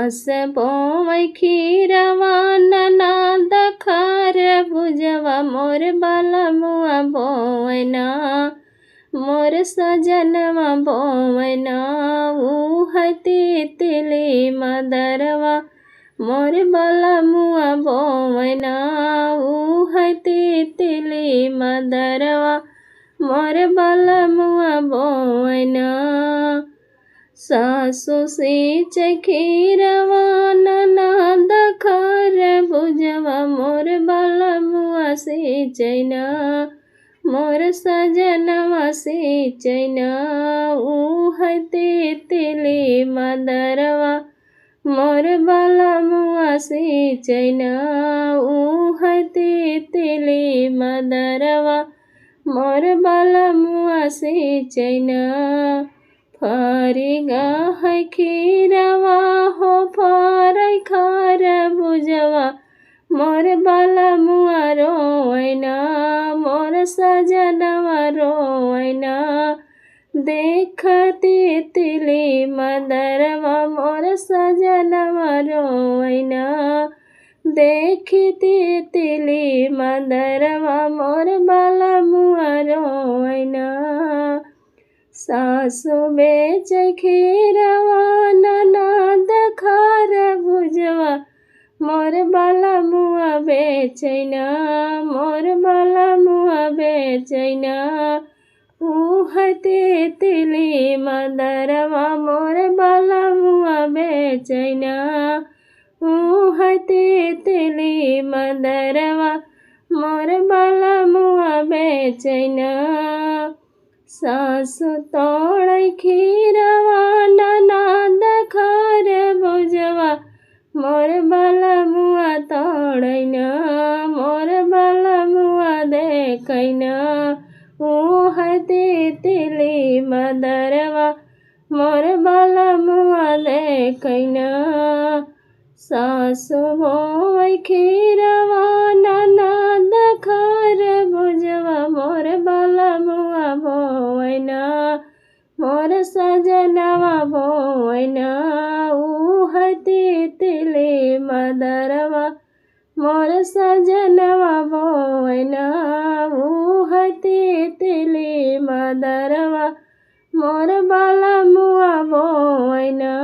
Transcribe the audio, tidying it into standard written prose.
सास बोवै खीरवा ननद खार बुझवा मोर बलमुआ बोवैना मोर सजनवा बोवैना उह तितली मदरवा मोर बलमुआ बोवैना उह तितली मदरवा मोर बलमुआ बोवैना सासु सींचै खीरवा ननद खार बुझवा मोर बलमुआ सींचैना मोर सजनवा सींचैना उह तितली मदरवा मोर बलमुआ सींचैना उह तितली मदरवा मोर बलमुआ सींचैना फरी गहै खीरवा हो फरै खार बुझवा मोर बलमुआ रोवैना मोर सजनवा रोवैना देख तितली मदरवा मोर सजनवा रोवैना देख तितली मदरवा मोर बलमुआ रोवैना सासु बेचै खीरवा ननद खार बुझवा मोर बलमुआ बेचैना मोर बलमुआ बेचैना उह तितली मदरवा मोर बलमुआ बेचैना उह तितली मदरवा मोर बलमुआ बेचैना सासु तोड़ै खीरवा ननद खार बुझवा मोर बलमुआ तोड़ैना मोर बलमुआ देखैना उह तितली मदरवा मोर बलमुआ देखैना सासु बोवै खीरवा ननद खार बुझवा मोर बलमुआ बोवैना मोर सजनवा बोवैना उह तितली मदरवा मोर सजनवा बोवैना उह तितली मदरवा मोर बलमुआ बोवैना।